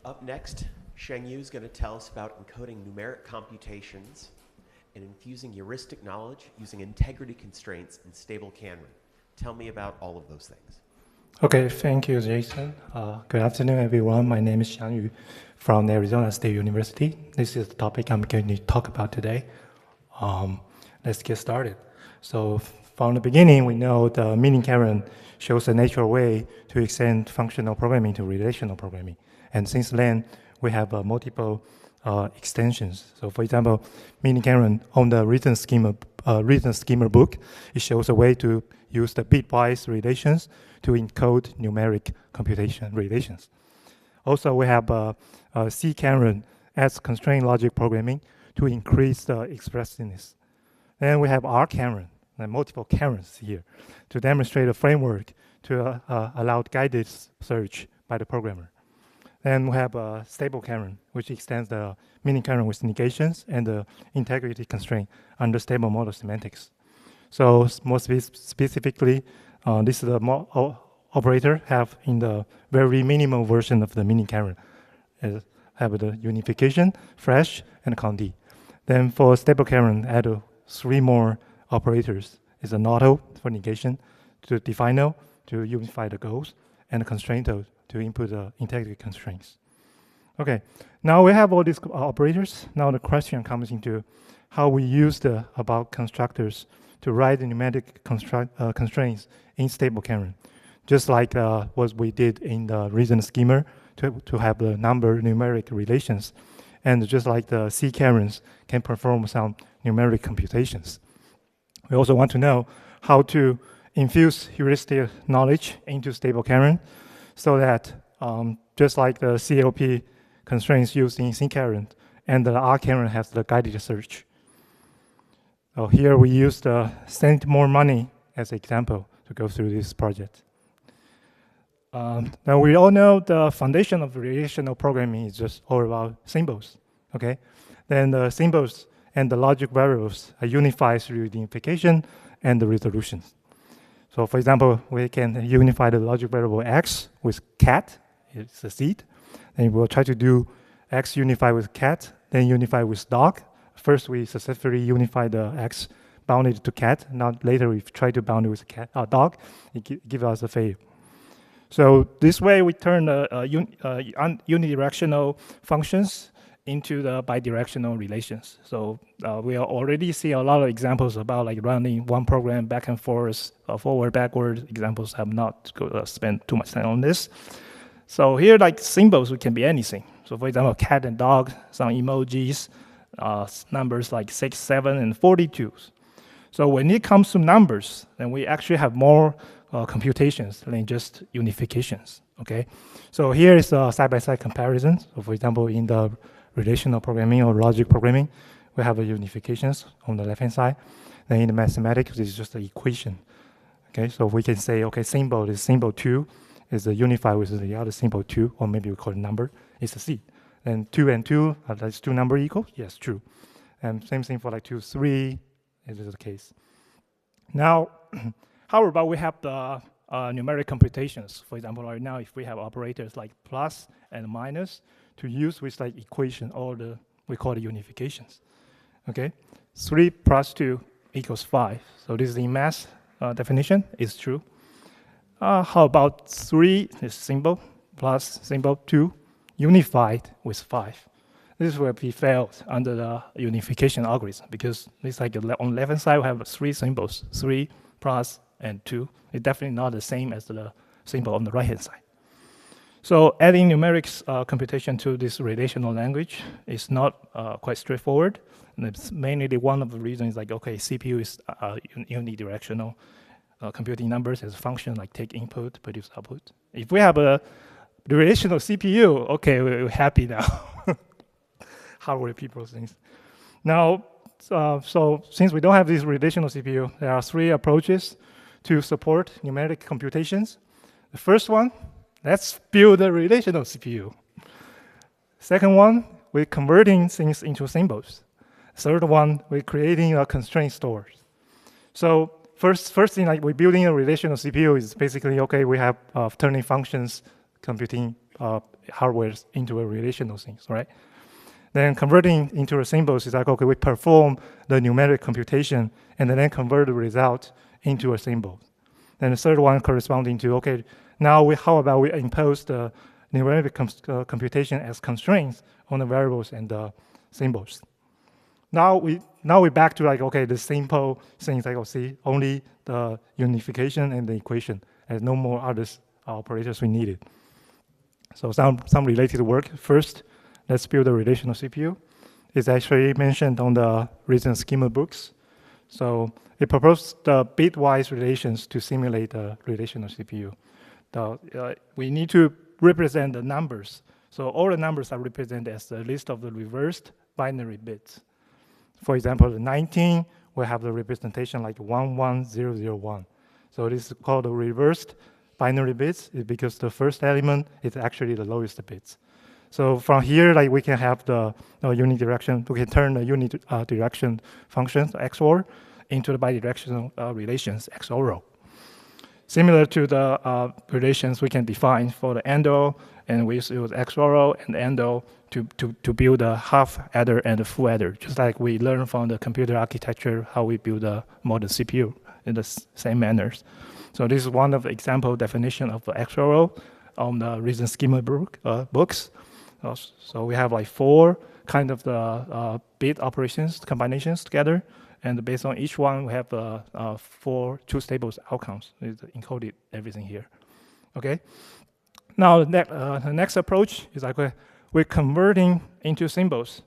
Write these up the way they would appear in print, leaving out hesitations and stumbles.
Up next, Xiangyu is going to tell us about encoding numeric computations and infusing heuristic knowledge using integrity constraints in stableKanren. Tell me about all of those things. Okay, thank you, Jason. Good afternoon, everyone. My name is Xiangyu from Arizona State University. This is the topic I'm going to talk about today. Let's get started. So from the beginning, we know the miniKanren shows a natural way to extend functional programming to relational programming. And since then, we have multiple extensions. So for example, miniKanren on the written schema book, it shows a way to use the bitwise relations to encode numeric computation relations. Also, we have CKanren as constraint logic programming to increase the expressiveness. Then we have RKanren, and multiple Kanrens here, to demonstrate a framework to allow guided search by the programmer. Then we have stableKanren, which extends the miniKanren with negations and the integrity constraint under stable model semantics. So more specifically, this is the operator have in the very minimal version of the miniKanren. Have the unification, fresh, and conde. Then for stableKanren, add 3 more operators. Is a notto for negation, to defino to unify the goals, and a constrainto to input the integrity constraints. Okay, now we have all these operators. Now the question comes into how we use the about constructors to write the numeric constraints in stableKanren, just like what we did in the reason schema to have the number numeric relations, and just like the CKanrens can perform some numeric computations. We also want to know how to infuse heuristic knowledge into stableKanren so that just like the CLP constraints used in CKanren and the RKanren has the guided search. So here we use the SEND+MORE MONEY as an example to go through this project. Now we all know the foundation of relational programming is just all about symbols, okay? Then the symbols and the logic variables are unified through the unification and the resolutions. So for example, we can unify the logic variable x with cat, it's a seed. Then we'll try to do x unify with cat, then unify with dog. First, we successfully unify the x bounded to cat. Now later, we try to bound it with cat, dog. It gives us a fail. So this way, we turn unidirectional functions into the bidirectional relations. So we already see a lot of examples about like running one program back and forth, forward, backward. Examples have not spent too much time on this. So here, like symbols, it can be anything. So for example, cat and dog, some emojis, numbers like 6, 7, and 42. So when it comes to numbers, then we actually have more computations than just unifications, okay? So here is a side-by-side comparison. So for example, in the relational programming or logic programming, we have a unifications on the left-hand side. Then in the mathematics, it's just an equation, okay? So we can say, okay, symbol is symbol 2 is unified with the other symbol 2, or maybe we call it number, it's a seed. And 2 and 2, that's 2 number equal? Yes, true. And same thing for like 2, 3, it is the case. Now, how about we have the numeric computations? For example, right now, if we have operators like plus and minus to use with like equation or we call it unifications, okay? 3 plus 2 equals 5. So this is the math definition, it's true. How about 3 is symbol plus symbol 2 unified with 5. This will be failed under the unification algorithm because it's like on the left-hand side, we have 3 symbols, 3 plus and 2. It's definitely not the same as the symbol on the right-hand side. So adding numerics computation to this relational language is not quite straightforward. And it's mainly one of the reasons like, okay, CPU is unidirectional. Computing numbers as a function like take input, produce output. If we have a relational CPU, okay, we're happy now. Hardware people things. Now, so since we don't have this relational CPU, there are 3 approaches to support numeric computations. The first one, let's build a relational CPU. Second one, we're converting things into symbols. Third one, we're creating a constraint store. So first thing, like we're building a relational CPU is basically, okay, we have turning functions computing hardware into a relational things, right? Then converting into a symbols is like, okay, we perform the numeric computation and then convert the result into a symbol. Then the third one corresponding to, okay, now how about we impose the numeric computation as constraints on the variables and the symbols. Now we back to like, okay, the simple things like, see, only the unification and the equation, and no more other operators we needed. So some related work. First, let's build a relational CPU. It's actually mentioned on the recent schema books. So it proposed the bitwise relations to simulate a relational CPU. We need to represent the numbers. So all the numbers are represented as the list of the reversed binary bits. For example, the 19 will have the representation like 11001. So this is called the reversed binary bits because the first element is actually the lowest bits. So from here, like we can have the unit direction. We can turn the unit direction functions XOR into the bidirectional relations XOR. Similar to the relations we can define for the AND, and we use XOR and AND to build a half adder and a full adder, just like we learn from the computer architecture how we build a modern CPU in the same manners. So this is one of the example definition of the XOR on the recent schema books. So we have like 4 kind of the bit operations combinations together, and based on each one, we have 4 two-stable outcomes. It's encoded everything here. Okay. Now the next approach is like we're converting into symbols.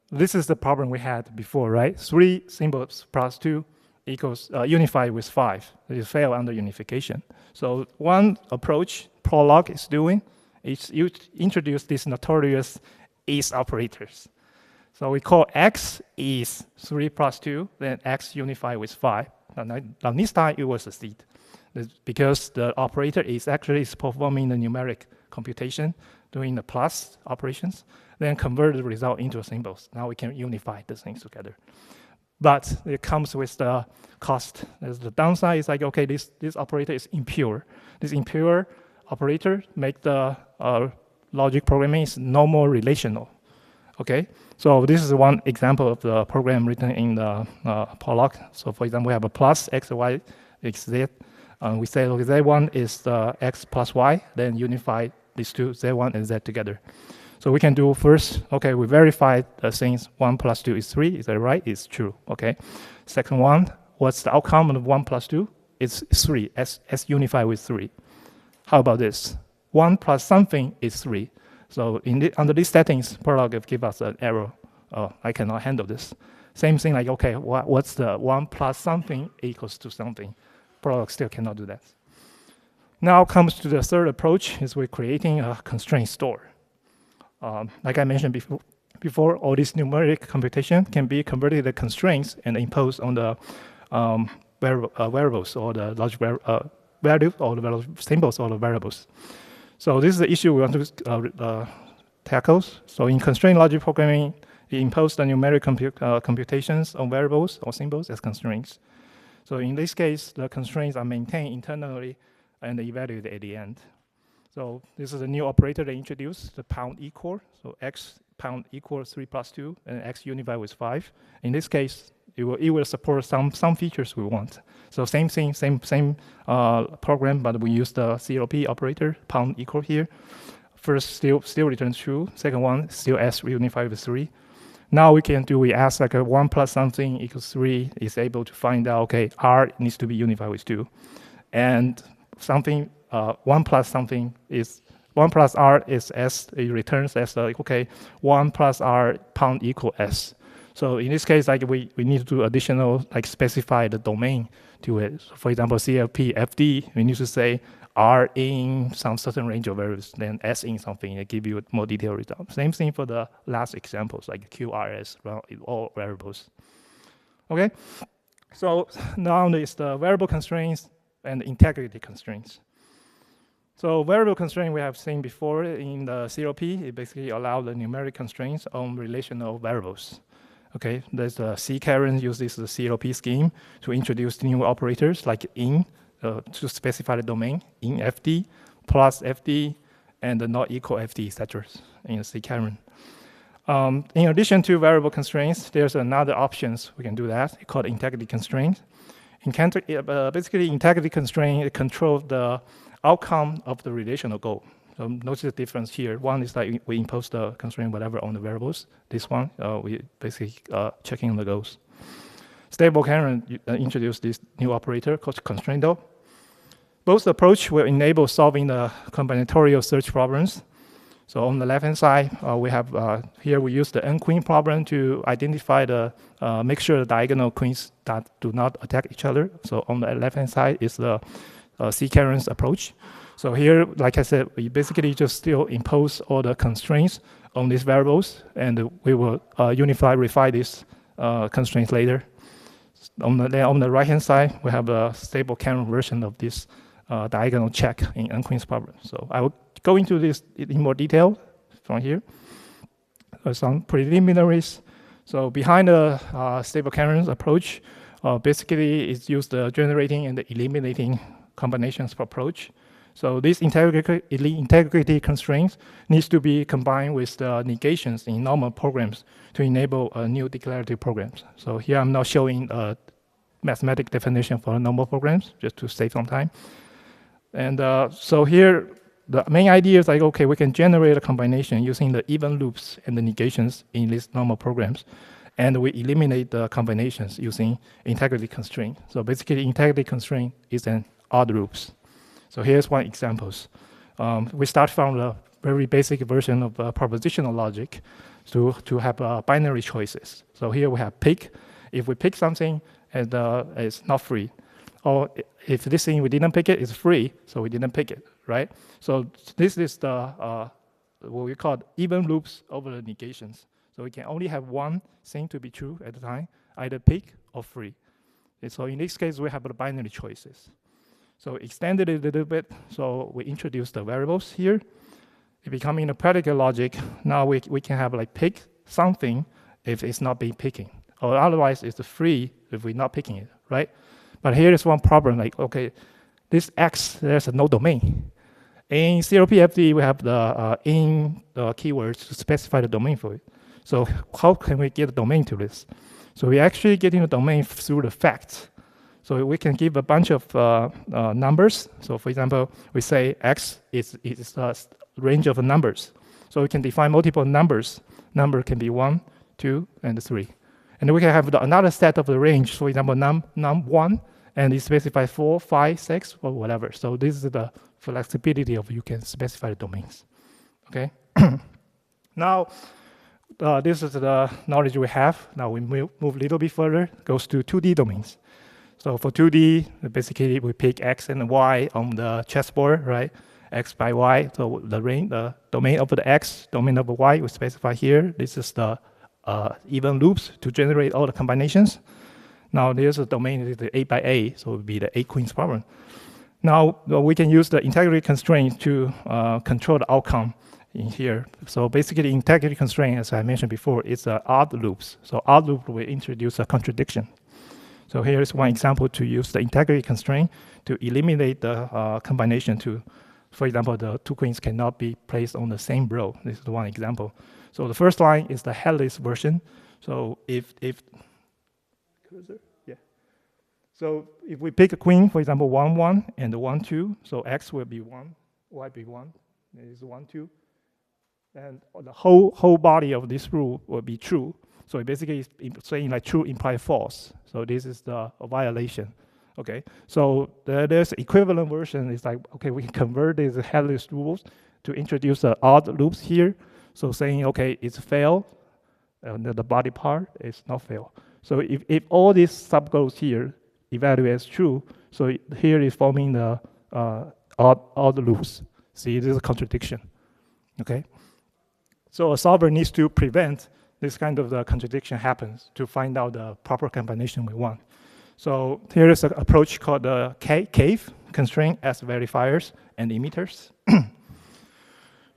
This is the problem we had before, right? 3 symbols plus 2 equals unified with 5. It fail under unification. So one approach Prolog is doing is you introduce these notorious is operators. So we call x is 3 plus 2, then x unified with 5. Now this time it will succeed because the operator is actually performing the numeric computation, doing the plus operations, then convert the result into symbols. Now we can unify the things together. But it comes with the cost. As the downside is like, okay, this operator is impure. This impure operator make the logic programming is no more relational. Okay, so this is one example of the program written in the Prolog. So for example, we have a plus x, y, x, z. We say, okay, z1 is the x plus y, then unify these two, z1 and z together. So we can do first, okay, we verify the things 1 plus 2 is 3. Is that right? It's true. Okay. Second one, what's the outcome of 1 plus 2? It's 3, s unified with 3. How about this? 1 plus something is 3. So under these settings, Prolog give us an error. Oh, I cannot handle this. Same thing like, okay, what's the 1 plus something equals to something? Prolog still cannot do that. Now comes to the third approach, is we're creating a constraint store. Like I mentioned before, all this numeric computation can be converted to constraints and imposed on the variables or the logic values or the symbols or the variables. So this is the issue we want to tackle. So in constraint logic programming, we impose the numeric computations on variables or symbols as constraints. So in this case, the constraints are maintained internally and evaluated at the end. So this is a new operator they introduced, the pound equal. So x pound equals 3 plus 2, and x unified with 5. In this case, it will support some features we want. So same thing, same program, but we use the CLP operator, pound equal here. First, still returns true. Second one, still s unified with 3. Now we ask like a 1 plus something equals 3 is able to find out, okay, r needs to be unified with 2. And something, 1 plus something is 1 plus r is s, it returns as like, okay, 1 plus r pound equal s. So in this case, like we need to do additional, like specify the domain to it. So for example, CLP FD, we need to say r in some certain range of variables, then s in something, and give you a more detailed result. Same thing for the last examples, like QRS, all variables. Okay, so now there's the variable constraints and integrity constraints. So variable constraint we have seen before in the CLP, it basically allows the numeric constraints on relational variables. Okay, there's the CKaren uses the CLP scheme to introduce new operators like in to specify the domain, in FD, plus FD, and the not equal FD, etc. in CKanren. In addition to variable constraints, there's another options we can do that called integrity constraint. Basically, integrity constraint controls the outcome of the relational goal. So notice the difference here. One is like we impose the constraint whatever on the variables. This one, we basically checking the goals. StableKanren introduced this new operator called constraint. Both approach will enable solving the combinatorial search problems. So on the left-hand side, we have here we use the n-queen problem to identify the make sure the diagonal queens that do not attack each other. So on the left-hand side is the CKanren's approach. So here, like I said, we basically just still impose all the constraints on these variables, and we will refine these constraints later. On the right-hand side, we have a StableKanren version of this diagonal check in n-queen's problem. So I will go into this in more detail from here. Some preliminaries. So behind the StableKanren's approach, basically it's used the generating and the eliminating combinations approach. So this integrity constraints needs to be combined with the negations in normal programs to enable new declarative programs. So here I'm not showing a mathematical definition for normal programs, just to save some time. And so here, the main idea is like, okay, we can generate a combination using the even loops and the negations in these normal programs. And we eliminate the combinations using integrity constraint. So basically, integrity constraint is an odd loops. So here's one examples. We start from the very basic version of propositional logic to have binary choices. So here we have pick. If we pick something, and it's not free. Or if this thing we didn't pick it, it's free, so we didn't pick it, right? So this is the what we call even loops over the negations. So we can only have one thing to be true at a time, either pick or free. And so in this case, we have the binary choices. So extended it a little bit. So we introduce the variables here. It becoming a predicate logic. Now we can have like pick something if it's not being picking, or otherwise it's free if we're not picking it, right? But here is one problem, like, okay, this X, there's no domain. In CLPFD, we have the in keywords to specify the domain for it. So how can we get a domain to this? So we actually getting the domain through the facts. So we can give a bunch of numbers. So for example, we say X is a range of numbers. So we can define multiple numbers. Number can be 1, 2, and 3. And we can have another set of the range, for example, num1, and it specifies 4, 5, 6, or whatever. So this is the flexibility of you can specify the domains. Okay. Now, this is the knowledge we have. Now we move a little bit further, goes to 2D domains. So for 2D, basically we pick X and Y on the chessboard, right? X by Y. So the domain of the X, domain of the Y, we specify here. This is the even loops to generate all the combinations. Now there's a domain, the A by A, so it would be the A queens problem. Now we can use the integrity constraint to control the outcome in here. So basically, integrity constraint, as I mentioned before, is odd loops. So odd loop will introduce a contradiction. So here is one example to use the integrity constraint to eliminate the combination to, for example, the two queens cannot be placed on the same row. This is one example. So the first line is the headless version. So if we pick a queen, for example, 1, 1 and 1, 2, so X will be 1, Y be 1, it is 1, 2. And the whole body of this rule will be true. So it basically is saying like true implies false. So this is the violation. Okay. So there's equivalent version. It's like, okay, we can convert these headless rules to introduce the odd loops here. So saying, okay, it's fail, and the body part is not fail. So if all these subgoals here evaluate as true, so here is forming the odd loops. See, this is a contradiction. Okay. So a solver needs to prevent this kind of contradiction happens to find out the proper combination we want. So here is an approach called the CAVE, constraint as verifiers and emitters.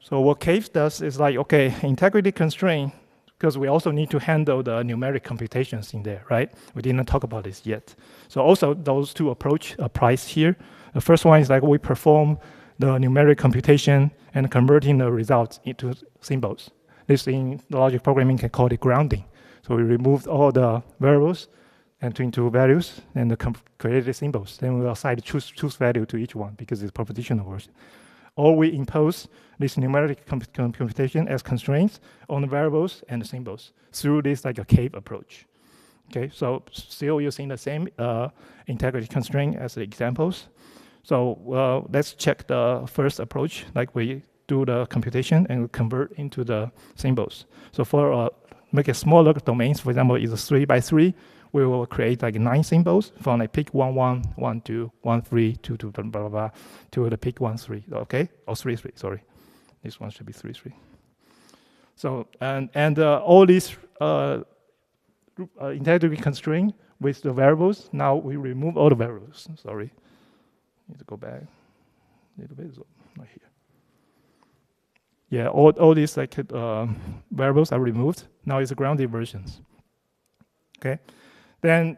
So what CAVE does is like, okay, integrity constraint, because we also need to handle the numeric computations in there, right? We didn't talk about this yet. So also those two approach applies here. The first one is like we perform the numeric computation and converting the results into symbols. This in logic programming can call it grounding. So we removed all the variables and into values and created symbols. Then we assign choose value to each one because it's propositional version. Or we impose this numeric computation as constraints on the variables and the symbols through this like a cave approach. Okay, so still using the same integrity constraint as the examples. So let's check the first approach, like we do the computation and convert into the symbols. So for make a smaller domains, for example, is a 3 by 3, we will create like 9 symbols from like pick 1, 1, 1, 2, 1, 3, 2, 2, blah, blah, blah, to the pick 1, 3, okay? Or 3, 3, sorry. This one should be 3, 3. So, and all these integrity constraint with the variables, now we remove all the variables, sorry. Need to go back a little bit, so not here. Yeah, all these like variables are removed. Now it's a grounded versions. Okay, then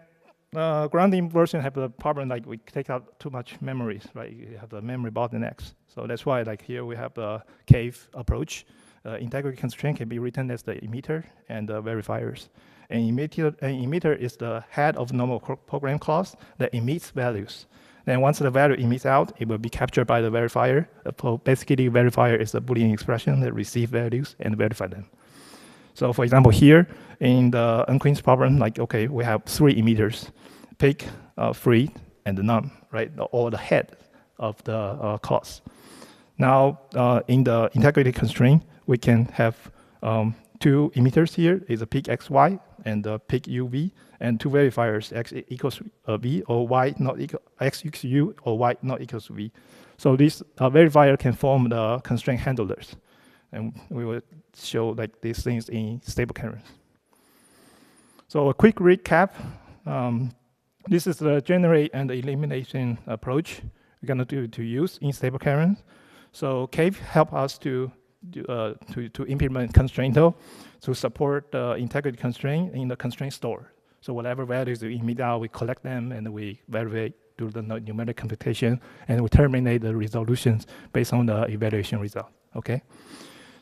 grounding version have the problem like we take out too much memories, right? You have the memory bottlenecks. So that's why like here we have the cave approach. Integrity constraint can be written as the emitter and the verifiers. And emitter is the head of normal program class that emits values. Then once the value emits out, it will be captured by the verifier. Basically, verifier is a Boolean expression that receives values and verify them. So for example, here in the unquenched problem, like, okay, we have 3 emitters, pick, free, and the none, right? Or the head of the class. Now, in the integrity constraint, we can have 2 emitters here, is a pick xy and the pick uv, and 2 verifiers, x equals v or y not equal, x equals u or y not equals v. So this verifier can form the constraint handlers. And we will show like these things in stableKanren. So a quick recap. This is the generate and elimination approach we're gonna do to use in stableKanren. So Cave help us to implement constrainto to support the integrity constraint in the constraint store. So whatever values we emit out, we collect them and we verify, do the numeric computation, and we terminate the resolutions based on the evaluation result. Okay.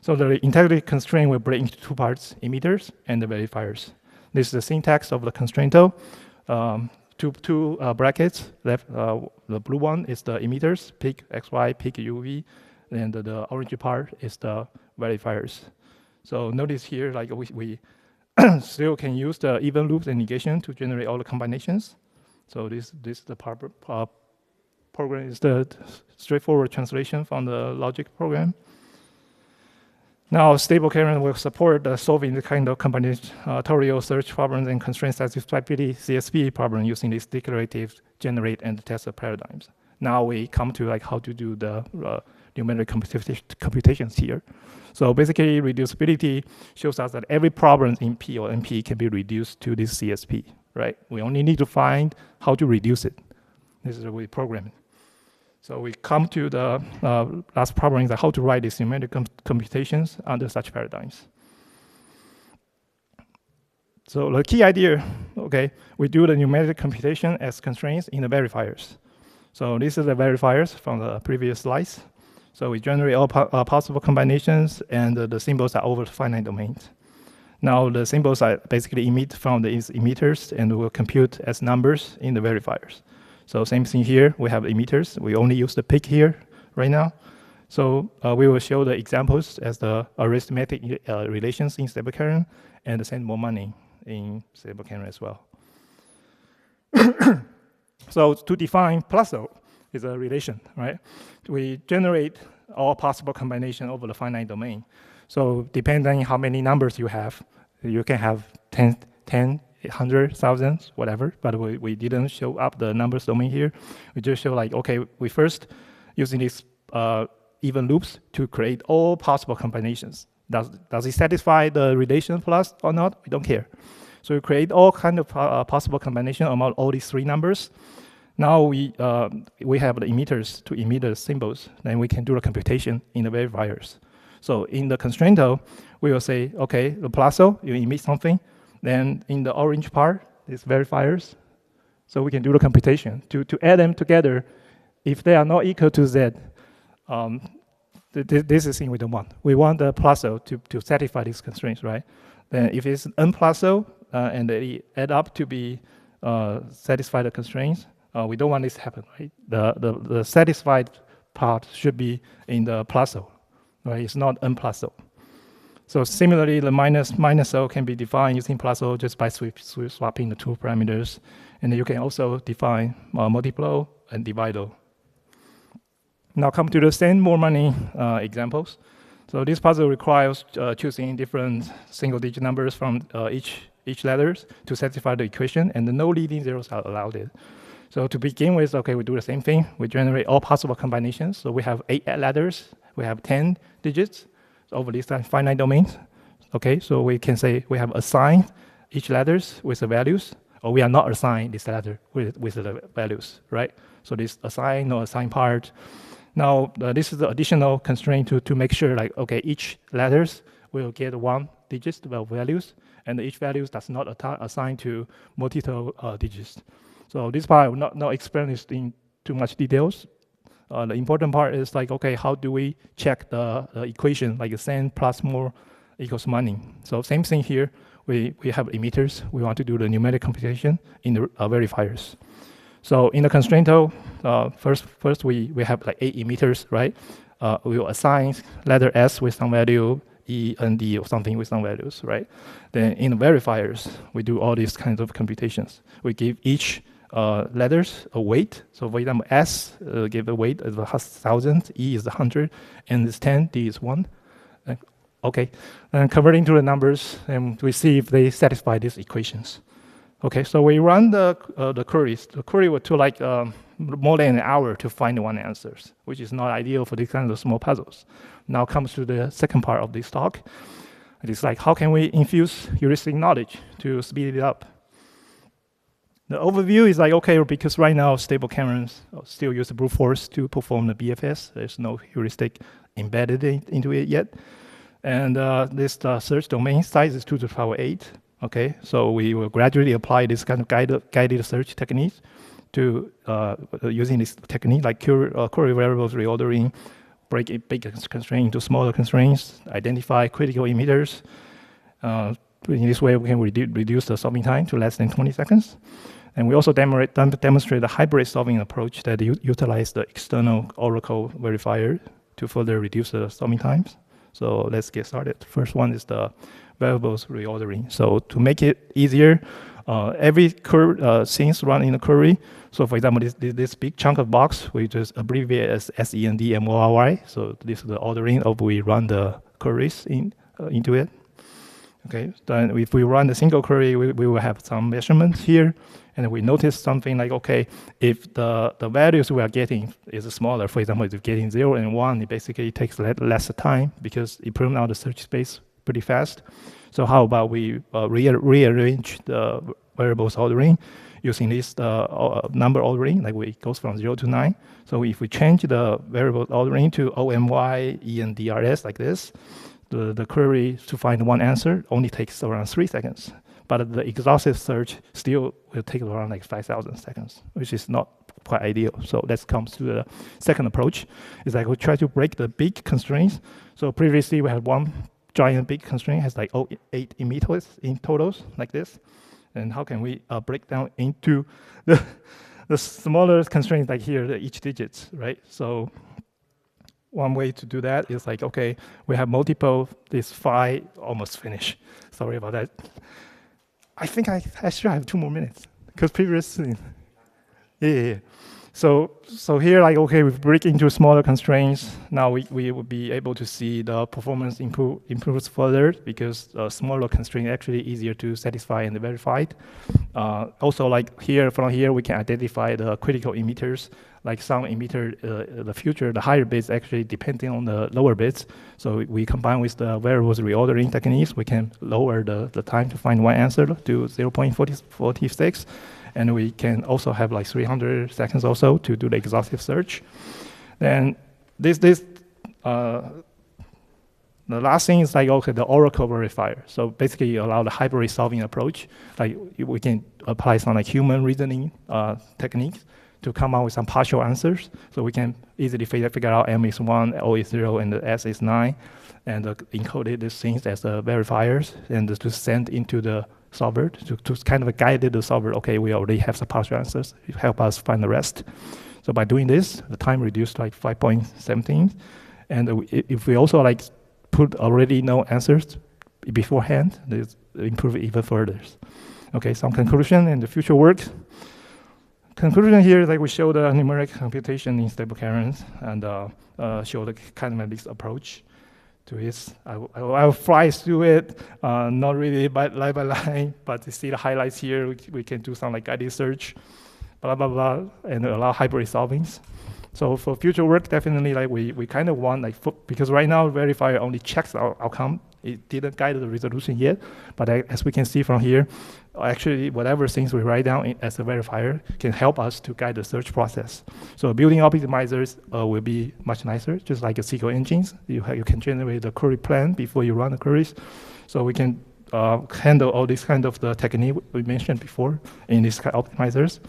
So the integrity constraint will break into 2 parts: emitters and the verifiers. This is the syntax of the constrainto. Two brackets left. The blue one is the emitters, pick xy, pick uv, and the orange part is the verifiers. So notice here, like we still can use the even loops and negation to generate all the combinations. So this the program is the straightforward translation from the logic program. Now, stableKanren will support solving the kind of combinatorial search problems and constraint satisfiability CSP problem using these declarative, generate, and test paradigms. Now we come to like how to do the numeric computations here. So basically, reducibility shows us that every problem in P or NP can be reduced to this CSP, right? We only need to find how to reduce it. This is the way we program it. So we come to the last problem, is how to write these numeric computations under such paradigms. So the key idea, okay, we do the numeric computation as constraints in the verifiers. So this is the verifiers from the previous slides. So we generate all possible combinations, and the symbols are over finite domains. Now the symbols are basically emit from these emitters and will compute as numbers in the verifiers. So same thing here, we have emitters. We only use the pick here right now. So we will show the examples as the arithmetic relations in stableKanren and the SEND+MORE MONEY in stableKanren as well. So to define +O is a relation, right? We generate all possible combination over the finite domain. So depending on how many numbers you have, you can have 10, 100, thousands, whatever, but we didn't show up the numbers domain here. We just show like, okay, we first using these even loops to create all possible combinations. Does it satisfy the relation plus or not? We don't care. So we create all kind of possible combination among all these 3 numbers. Now we have the emitters to emit the symbols. Then we can do the computation in the verifiers. So in the constrainto, we will say, okay, the +O, you emit something. Then in the orange part is verifiers. So we can do the computation. To add them together, if they are not equal to Z, this is the thing we don't want. We want the Plaso to satisfy these constraints, right? Then if it's unPlaso and they add up to be satisfy the constraints, we don't want this to happen, right? The satisfied part should be in the Plaso, right? It's not unPlaso. So similarly, the minus O can be defined using Plaso just by swapping the two parameters. And you can also define multiplo and divido. Now come to the SEND+MORE MONEY examples. So this puzzle requires choosing different single-digit numbers from each letters to satisfy the equation, and no leading zeros are allowed. So to begin with, okay, we do the same thing. We generate all possible combinations. So we have 8 letters. We have 10 digits over these finite domains. Okay, so we can say we have assigned each letters with the values, or we are not assigned this letter with the values, right? So this assign, no assign part. Now, this is the additional constraint to make sure, like, okay, each letters will get 1 digit of values, and each values does not assign to multiple digits. So this part I will not explain this in too much details. The important part is like, okay, how do we check the equation, like SEND plus more equals money? So same thing here. We have emitters. We want to do the numeric computation in the verifiers. So in the constraint, first we have like 8 emitters, right? We will assign letter S with some value, E and D or something with some values, right? Then in the verifiers, we do all these kinds of computations. We give each letters a weight. So for example, S give a weight of 1,000, E is 100, N is 10, D is 1. Okay, and converting to the numbers, and we see if they satisfy these equations. Okay, so we run the queries. The query would take like more than an hour to find one answers, which is not ideal for these kinds of small puzzles. Now comes to the second part of this talk. It is like, how can we infuse heuristic knowledge to speed it up? The overview is like, okay, because right now stableKanren still use the brute force to perform the BFS. There's no heuristic embedded into it yet. And this search domain size is 2 to the power 8. Okay, so we will gradually apply this kind of guided search techniques to using this technique like query variables reordering, break a big constraint into smaller constraints, identify critical emitters. In this way, we can reduce the solving time to less than 20 seconds. And we also demonstrate a hybrid solving approach that utilize the external Oracle verifier to further reduce the solving times. So let's get started. First one is the variables reordering. So to make it easier, every things run in the query. So for example, this big chunk of box, we just abbreviate as SEND+MORE. So this is the ordering of we run the queries into it. Okay, then if we run the single query, we will have some measurements here. And we notice something like, okay, if the values we are getting is smaller, for example, if you're getting 0 and 1, it basically takes less time because it prunes out the search space pretty fast. So how about we rearrange the variables ordering using this number ordering, like it goes from 0 to 9. So if we change the variable ordering to OMY, E, and DRS like this, the query to find one answer only takes around 3 seconds. But the exhaustive search still will take around like 5,000 seconds, which is not quite ideal. So that comes to the second approach. Is like we try to break the big constraints. So previously we had one giant big constraint has like 8 emitters in totals like this. And how can we break down into the smaller constraints like here, each digits, right? So one way to do that is like, okay, we have multiple, this 5 almost finished. Sorry about that. I think I should have 2 more minutes because previously, yeah. So here, like, okay, we break into smaller constraints. Now we will be able to see the performance improves further because smaller constraint actually easier to satisfy and verify. Also, like here, from here, we can identify the critical emitters. Like some emitter, the higher bits actually depending on the lower bits. So we combine with the variables reordering techniques, we can lower the time to find one answer to 0.46. And we can also have like 300 seconds also to do the exhaustive search. Then the last thing is like, okay, the Oracle verifier. So basically you allow the hybrid solving approach. Like we can apply some like human reasoning techniques to come out with some partial answers. So we can easily figure out M is 1, O is 0, and the S is 9, and encoded these things as verifiers, and to send into the solver to kind of guide the solver. Okay, we already have some partial answers. It help us find the rest. So by doing this, the time reduced like 5.17. And if we also like put already known answers beforehand, this improve even further. Okay, some conclusion and the future work. Conclusion here is like we show the numeric computation in stableKanren and show the kinematics approach to this. I'll fly through it, not really line by line, but you see the highlights here. We can do some like guided search, blah, blah, blah, and allow hybrid solvings. So for future work, definitely like we kind of want like, because right now verifier only checks our outcome. It didn't guide the resolution yet, but as we can see from here, actually whatever things we write down as a verifier can help us to guide the search process. So building optimizers will be much nicer, just like a SQL engines. You can generate the query plan before you run the queries. So we can handle all this kind of the technique we mentioned before in these kind of optimizers.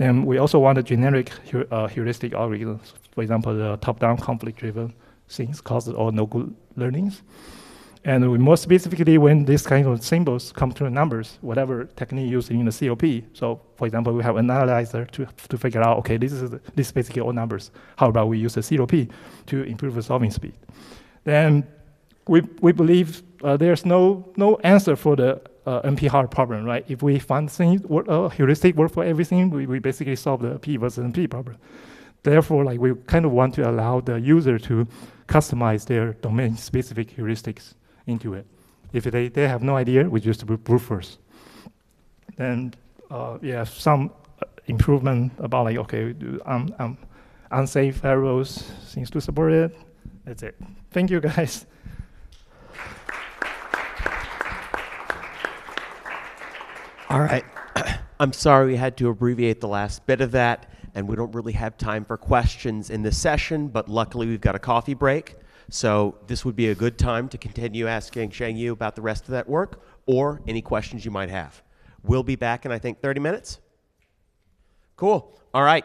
And we also want a generic heuristic algorithms. For example, the top-down conflict-driven things cause all no-good learnings. And we more specifically, when this kind of symbols come to the numbers, whatever technique used in the COP. So, for example, we have an analyzer to figure out, okay, this is basically all numbers. How about we use the COP to improve the solving speed? Then we believe there's no answer for the NP-hard problem, right? If we find things heuristic work for everything, we basically solve the P versus NP problem. Therefore, like we kind of want to allow the user to customize their domain-specific heuristics into it. If they have no idea, we just brute force. Then, yeah, some improvement about like, okay, unsafe arrows seems to support it. That's it. Thank you, guys. All right. I'm sorry we had to abbreviate the last bit of that, and we don't really have time for questions in this session, but luckily we've got a coffee break. So this would be a good time to continue asking Xiangyu about the rest of that work or any questions you might have. We'll be back in, I think, 30 minutes. Cool. All right.